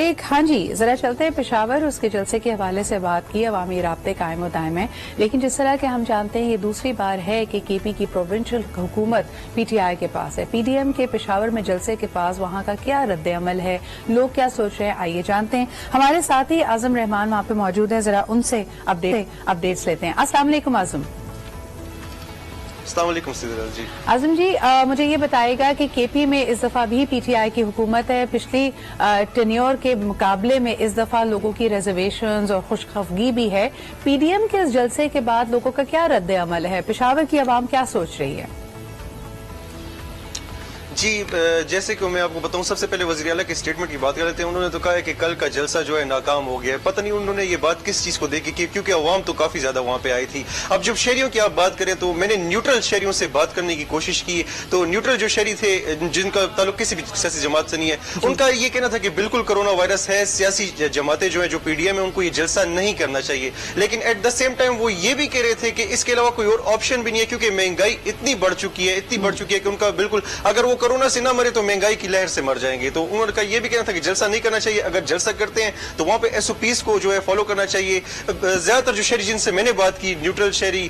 एक हाँ जी, जरा चलते हैं पेशावर। उसके जलसे के हवाले से बात की, अवामी राब्ते कायम व दायम है, लेकिन जिस तरह के हम जानते हैं ये दूसरी बार है कि केपी की प्रोविंशियल हुकूमत पीटीआई के पास है। पीडीएम के पेशावर में जलसे के पास वहां का क्या रद्द अमल है, लोग क्या सोच रहे हैं, आइए जानते हैं। हमारे साथ ही आजम रहमान वहां पे मौजूद है, जरा उनसे अपडेट्स लेते हैं। अस्सलाम वालेकुम आजम। जी आजम जी, मुझे ये बताएगा कि केपी में इस दफा भी पीटीआई की हुकूमत है। पिछली टेन्योर के मुकाबले में इस दफा लोगों की रिजर्वेशंस और खुशखफगी भी है। पीडीएम के इस जलसे के बाद लोगों का क्या रद्द अमल है, पेशावर की आवाम क्या सोच रही है? जी, जैसे कि मैं आपको बताऊं, सबसे पहले वज़ीर आला के स्टेटमेंट की बात कर लेते हैं। उन्होंने तो कहा है कि कल का जलसा जो है नाकाम हो गया है। पता नहीं उन्होंने ये बात किस चीज को देखी कि क्योंकि अवाम तो काफी ज्यादा वहां पे आई थी। अब जब शहरियों की आप बात करें तो मैंने न्यूट्रल शहरियों से बात करने की कोशिश की, तो न्यूट्रल जो शहरी थे जिनका ताल्लुक किसी भी सियासी जमात से नहीं है, उनका ये कहना था कि बिल्कुल कोरोना वायरस है, सियासी जमातें जो है जो पीडीएम है उनको ये जलसा नहीं करना चाहिए। लेकिन एट द सेम टाइम वो ये भी कह रहे थे कि इसके अलावा कोई और ऑप्शन भी नहीं है, क्योंकि महंगाई इतनी बढ़ चुकी है कि उनका बिल्कुल अगर वो कोरोना से ना मरे तो महंगाई की लहर से मर जाएंगे। तो उन्होंने कहा ये भी कहना था कि जलसा नहीं करना चाहिए, अगर जलसा करते हैं तो वहां पे एसओपीज को जो है फॉलो करना चाहिए। ज्यादातर जो शहरी जिनसे मैंने बात की, न्यूट्रल शहरी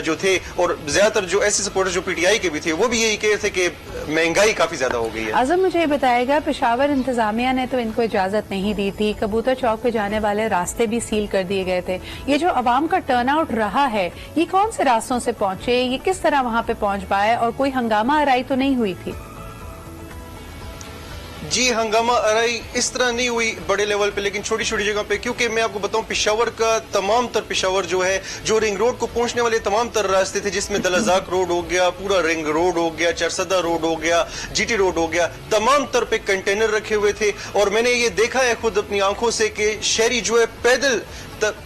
जो थे, और ज्यादातर जो ऐसे सपोर्टर जो पीटीआई के भी थे, वो भी यही कह रहे थे कि महंगाई काफी ज्यादा हो गई है। आजम, मुझे बताएगा, पेशावर इंतजामिया ने तो इनको इजाजत नहीं दी थी, कबूतर चौक पे जाने वाले रास्ते भी सील कर दिए गए थे। ये जो अवाम का टर्नआउट रहा है, ये कौन से रास्तों से पहुंचे, ये किस तरह वहां पे पहुंच पाए, और कोई हंगामा आराई तो नहीं हुई थी? जी, हंगामा आराई इस तरह नहीं हुई बड़े लेवल पे, लेकिन छोटी छोटी जगह पे, क्योंकि मैं आपको बताऊं पेशावर का तमाम तर पेशावर जो है, जो रिंग रोड को पहुंचने वाले तमाम तर रास्ते थे, जिसमें दलजाक रोड हो गया, पूरा रिंग रोड हो गया, चरसदा रोड हो गया, जीटी रोड हो गया, तमाम तर पे कंटेनर रखे हुए थे। और मैंने ये देखा है खुद अपनी आंखों से कि शहरी जो है पैदल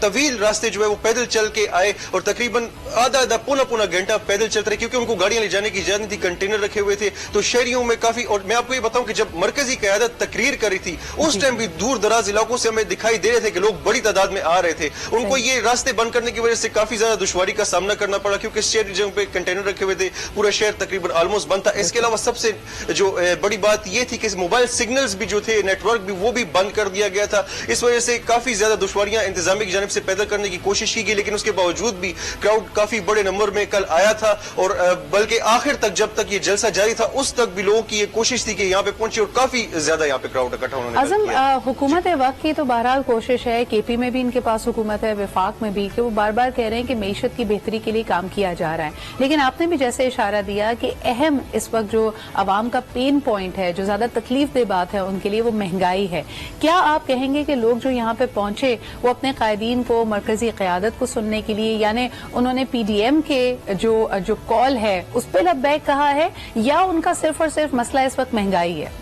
तवील रास्ते जो है वो पैदल चल के आए, और तकरीबन आधा पौना घंटा पैदल चलते रहे, क्योंकि उनको गाड़ियां ले जाने की इजाजत नहीं थी, कंटेनर रखे हुए थे। तो शहरियों में काफी, और मैं आपको ये बताऊं कि जब मरकजी क़यादत तकरीर करी थी उस टाइम भी दूर दराज इलाकों से हमें दिखाई दे रहे थे कि लोग बड़ी तादाद में आ रहे थे। उनको ये रास्ते बंद करने की वजह से काफी ज्यादा दुश्वारी का सामना करना पड़ा, क्योंकि शहर जगह पे कंटेनर रखे हुए थे, पूरा शहर तकरीबन ऑलमोस्ट बंद था। इसके अलावा सबसे जो बड़ी बात ये थी कि मोबाइल सिग्नल्स भी जो थे, नेटवर्क भी, वो भी बंद कर दिया गया था। इस वजह से काफी ज्यादा दुश्वारियां इंतजामी की जानिब से पैदा करने की कोशिश की गई, लेकिन उसके बावजूद भी क्राउड काफी बड़े नंबर में कल आया था। और बल्कि आखिर तक, जब तक ये जलसा जारी था, उस तक भी लोगों की ये कोशिश थी कि यहाँ पे पहुंचे, और काफी ज्यादा यहाँ पे क्राउड इकट्ठा होने लगा। हुकूमत वक्त की तो बहरहाल कोशिश है, केपी में भी इनके पास हुकूमत है, वफाक में भी, कि वो बार बार कह रहे हैं कि मईशत की बेहतरी के लिए काम किया जा रहा है। लेकिन आपने भी जैसे इशारा दिया कि अहम इस वक्त जो अवाम का पेन पॉइंट है, जो ज्यादा तकलीफ दे बात है उनके लिए, वो महंगाई है। क्या आप कहेंगे कि लोग जो यहाँ पे पहुंचे वो अपने कायदीन को, मरकजी क़यादत को सुनने के लिए, यानी उन्होंने पीडीएम के जो कॉल है उस पर लब्बैक कहा है, या उनका सिर्फ और सिर्फ मसला इस वक्त महंगाई है?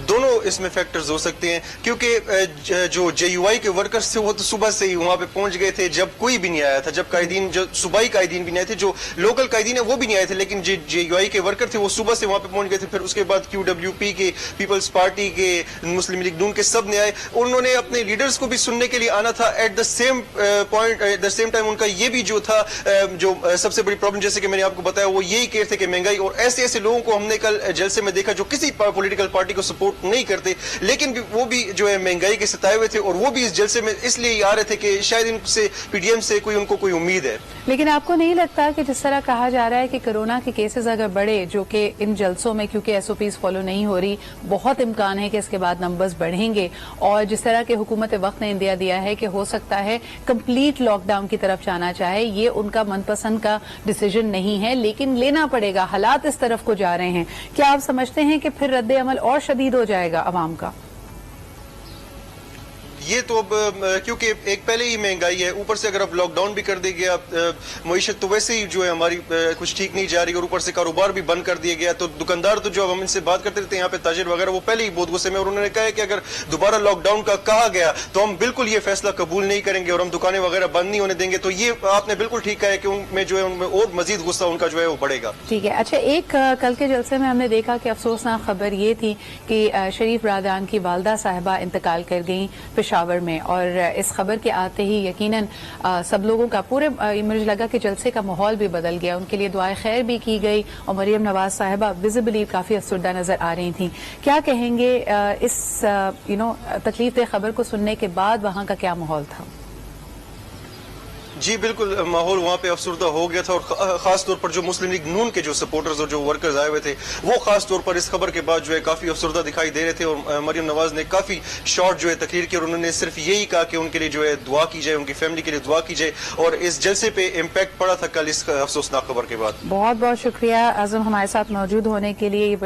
दोनों इसमें फैक्टर्स हो सकते हैं, क्योंकि जो जेयूआई के वर्कर्स थे वो तो सुबह से ही वहां पे पहुंच गए थे, जब कोई भी नहीं आया था, जब कायदीन, जो सूबाई कायदीन भी नहीं आए थे, जो लोकल कायदीन है वो भी नहीं आए थे, लेकिन जो जेयूआई के वर्कर थे वो सुबह से वहां पे पहुंच गए थे। फिर उसके बाद क्यूडब्ल्यूपी के, पीपल्स पार्टी के, मुस्लिम लीग नून के सब ने आए, उन्होंने अपने लीडर्स को भी सुनने के लिए आना था। At the same point, at the same time उनका ये भी जो था, जो सबसे बड़ी प्रॉब्लम जैसे कि मैंने आपको बताया, वो यही कह रहे थे कि महंगाई, और ऐसे ऐसे लोगों को हमने कल जलसे में देखा जो किसी पॉलिटिकल पार्टी को सपोर्ट नहीं करते, लेकिन वो भी जो है महंगाई के सताए हुए थे, और वो भी इस जलसे में इसलिए आ रहे थे कि शायद इनसे, पीडीएम से उनको कोई उम्मीद है। लेकिन आपको नहीं लगता कि जिस तरह कहा जा रहा है कि कोरोना के केसेस अगर बढ़े, जो कि इन जलसों में क्योंकि एसओपीज फॉलो नहीं हो रही, बहुत इम्कान है कि इसके बाद नंबर्स बढ़ेंगे, और जिस तरह के हुकूमत वक्त ने इंदिया दिया है कि हो सकता है कंप्लीट लॉकडाउन की तरफ जाना चाहे, ये उनका मनपसंद का डिसीजन नहीं है, लेकिन लेना पड़ेगा, हालात इस तरफ को जा रहे हैं। क्या आप समझते हैं कि फिर रद्द अमल और शदीद हो जाएगा अवाम का? ये तो अब क्योंकि एक पहले ही महंगाई है, ऊपर से अगर अब लॉकडाउन भी कर दिया गया, मईशत तो वैसे ही जो है हमारी कुछ ठीक नहीं जा रही, और ऊपर से कारोबार भी बंद कर दिया गया, तो दुकानदार तो जो अब हम इनसे बात करते रहते हैं यहाँ पे ताजिर वगैरह, वो पहले ही बहुत गुस्से में, और उन्होंने कहा है कि अगर दोबारा लॉकडाउन का कहा गया तो हम बिल्कुल ये फैसला कबूल नहीं करेंगे और हम दुकानें वगैरह बंद नहीं होने देंगे। तो ये आपने बिल्कुल ठीक कहा है कि उनमें जो है उनमें और मजीद गुस्सा उनका जो है वो बढ़ेगा। ठीक है। अच्छा, एक कल के जलसे में हमने देखा कि अफसोसनाक खबर ये थी कि शरीफ रादान की वालदा साहिबा इंतकाल कर गई। पेशावर پشاور میں، اور اس خبر کے آتے ہی یقیناً سب لوگوں کا پورے مجھے لگا کہ جلسے کا ماحول بھی بدل گیا، ان کے لیے دعائے خیر بھی کی گئی، اور مریم نواز صاحبہ ویزیبلی کافی افسردہ نظر آ رہی تھیں. کیا کہیں گے اس تکلیف دہ خبر کو سننے کے بعد وہاں کا کیا ماحول تھا؟ جی بالکل، ماحول وہاں پہ افسردہ ہو گیا تھا، اور خاص طور پر جو مسلم لیگ نون کے جو سپورٹرز اور جو ورکرز آئے ہوئے تھے وہ خاص طور پر اس خبر کے بعد جو ہے کافی افسردہ دکھائی دے رہے تھے. اور مریم نواز نے کافی شارٹ جو ہے تقریر کی، اور انہوں نے صرف یہی کہا کہ ان کے لیے جو ہے دعا کی جائے، ان کی فیملی کے لیے دعا کی جائے. اور اس جلسے پہ امپیکٹ پڑا تھا کل اس افسوسناک خبر کے بعد. بہت بہت شکریہ اعظم ہمارے ساتھ موجود ہونے کے لیے. یہ بڑی